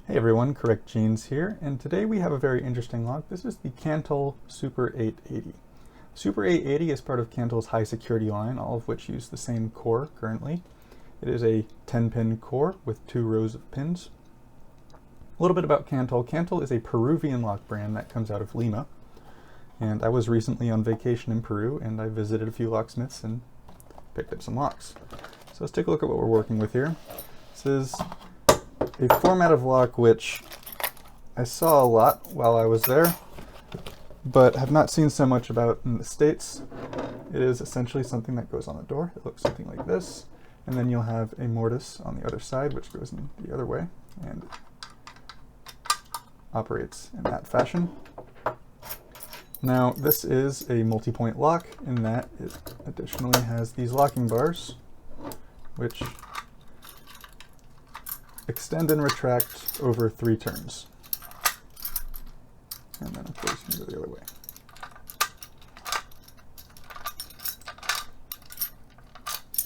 Hey everyone, Correct Genes here, and today we have a very interesting lock. This is the Cantol Super 880. Super 880 is part of Cantol's high security line, all of which use the same core currently. It is a 10-pin core with 2 rows of pins. A little bit about Cantol. Cantol is a Peruvian lock brand that comes out of Lima, and I was recently on vacation in Peru and I visited a few locksmiths and picked up some locks. So let's take a look at what we're working with here. This is a format of lock which I saw a lot while I was there, but have not seen so much about in the States. It is essentially something that goes on the door. It looks something like this, and then you'll have a mortise on the other side which goes in the other way and operates in that fashion. Now this is a multi-point lock in that it additionally has these locking bars which extend and retract over 3 turns. And then of course you can go the other way.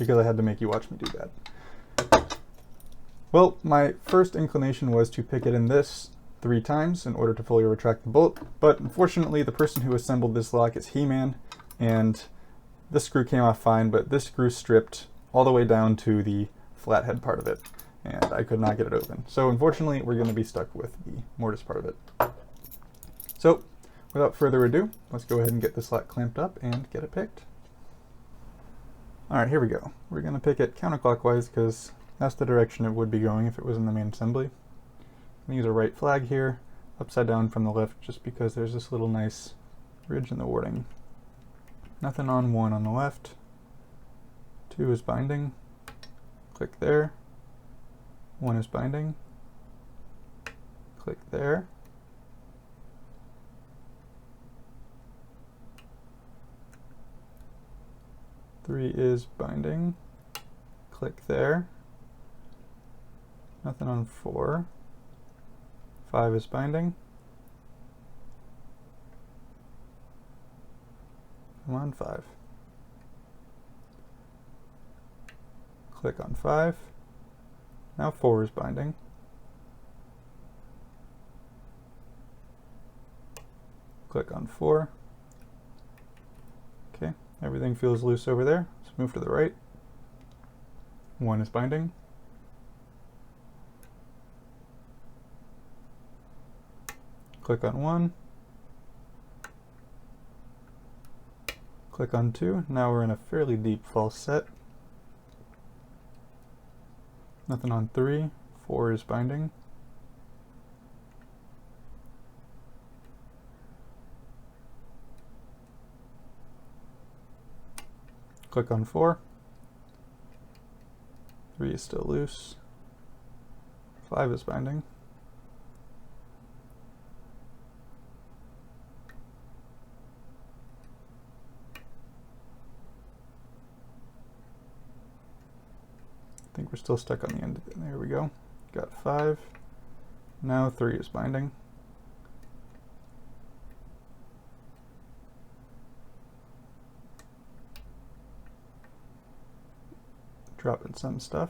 Because I had to make you watch me do that. Well, my first inclination was to pick it in this 3 times in order to fully retract the bolt, but unfortunately the person who assembled this lock is He-Man, and this screw came off fine, but this screw stripped all the way down to the flathead part of it, and I could not get it open. So unfortunately we're going to be stuck with the mortise part of it. So without further ado, let's go ahead and get this lock clamped up and get it picked. Alright, here we go. We're going to pick it counterclockwise because that's the direction it would be going if it was in the main assembly. I'm going to use a right flag here, upside down from the left, just because there's this little nice ridge in the wording. Nothing on 1 on the left. 2 is binding. Click there. 1 is binding. Click there. Three is binding. Click there. Nothing on 4. 5 is binding. Come on, 5. Click on 5. Now 4 is binding. Click on 4. Okay, everything feels loose over there. Let's move to the right. 1 is binding. Click on 1. Click on 2. Now we're in a fairly deep false set. Nothing on 3. 4 is binding. Click on 4. 3 is still loose. 5 is binding. I think we're still stuck on the end of it. There we go. Got 5. Now 3 is binding. Dropping some stuff.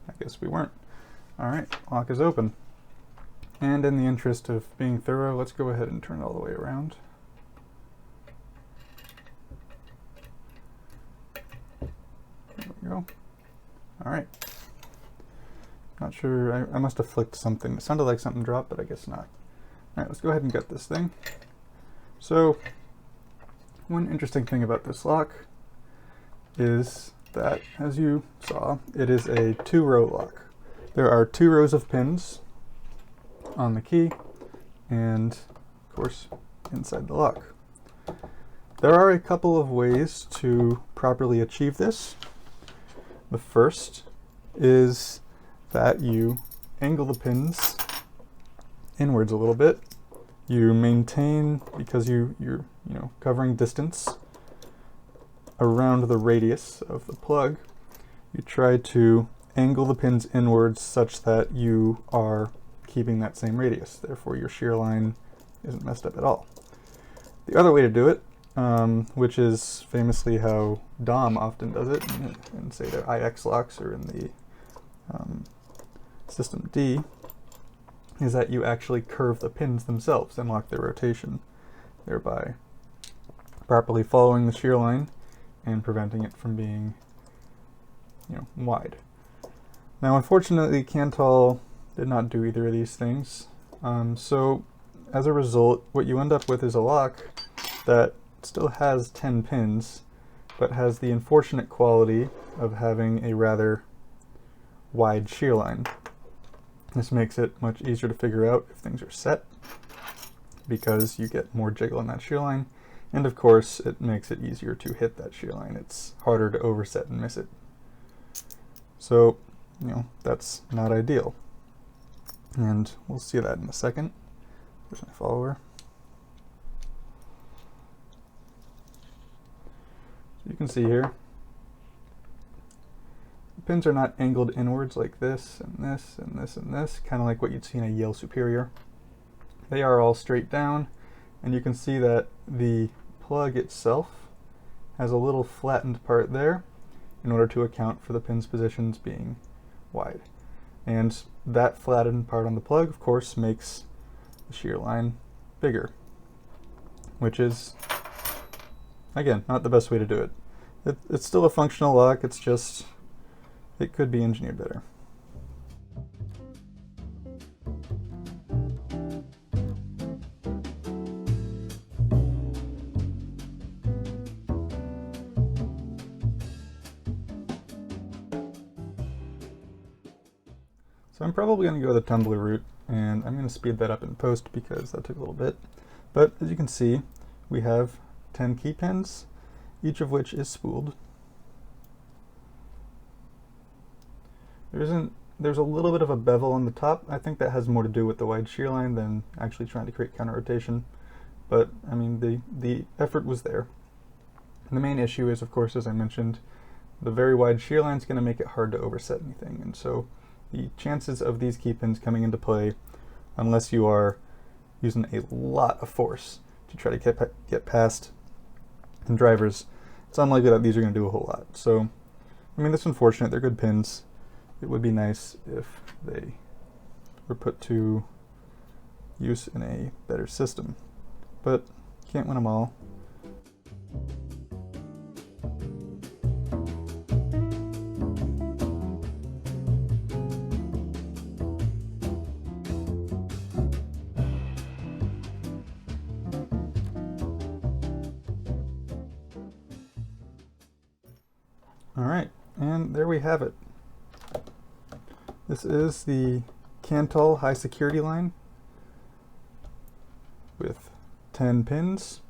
I guess we weren't. Alright, lock is open. And in the interest of being thorough, let's go ahead and turn it all the way around. Go. Alright. Not sure, I must have flicked something. It sounded like something dropped, but I guess not. Alright, let's go ahead and get this thing. So, one interesting thing about this lock is that, as you saw, it is a 2-row lock. There are 2 rows of pins on the key, and of course, inside the lock. There are a couple of ways to properly achieve this. The first is that you angle the pins inwards a little bit. You maintain, because you're covering distance around the radius of the plug, you try to angle the pins inwards such that you are keeping that same radius. Therefore your shear line isn't messed up at all. The other way to do it which is famously how Dom often does it, and say their IX locks or in the System D is that you actually curve the pins themselves and lock their rotation, thereby properly following the shear line and preventing it from being, wide. Now, unfortunately, Cantol did not do either of these things. So as a result, what you end up with is a lock that still has 10 pins, but has the unfortunate quality of having a rather wide shear line. This makes it much easier to figure out if things are set, because you get more jiggle in that shear line, and of course it makes it easier to hit that shear line. It's harder to overset and miss it. So, that's not ideal. And we'll see that in a second. There's my follower. So you can see here, the pins are not angled inwards like this, and this, and this, and this, kind of like what you'd see in a Yale Superior. They are all straight down, and you can see that the plug itself has a little flattened part there in order to account for the pin's positions being wide. And that flattened part on the plug, of course, makes the shear line bigger, which is, again, not the best way to do it. It's still a functional lock, it's just, it could be engineered better. So I'm probably going to go the tumbler route, and I'm going to speed that up in post because that took a little bit. But as you can see, we have 10 key pins, each of which is spooled. There's a little bit of a bevel on the top. I think that has more to do with the wide shear line than actually trying to create counter rotation. But I mean, the effort was there. And the main issue is, of course, as I mentioned, the very wide shear line is going to make it hard to overset anything. And so the chances of these key pins coming into play, unless you are using a lot of force to try to get past in drivers, it's unlikely that these are going to do a whole lot. So, I mean, that's unfortunate. They're good pins. It would be nice if they were put to use in a better system, but can't win them all. All right, and there we have it. This is the Cantol high security line with 10 pins,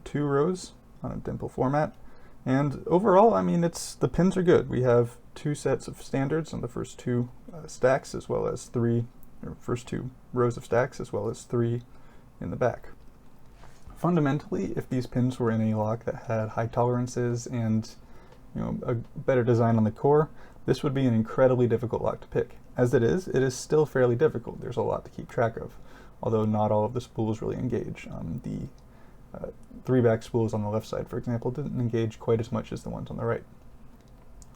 2 rows on a dimple format. And overall, I mean, the pins are good. We have 2 sets of standards on the first 2 stacks, as well as first 2 rows of stacks, as well as 3 in the back. Fundamentally, if these pins were in a lock that had high tolerances and a better design on the core, this would be an incredibly difficult lock to pick. As it is still fairly difficult. There's a lot to keep track of, although not all of the spools really engage. The 3-back spools on the left side, for example, didn't engage quite as much as the ones on the right.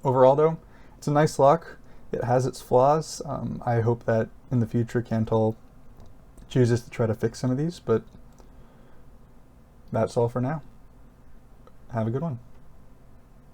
Overall, though, it's a nice lock. It has its flaws. I hope that in the future Cantol chooses to try to fix some of these, but that's all for now. Have a good one.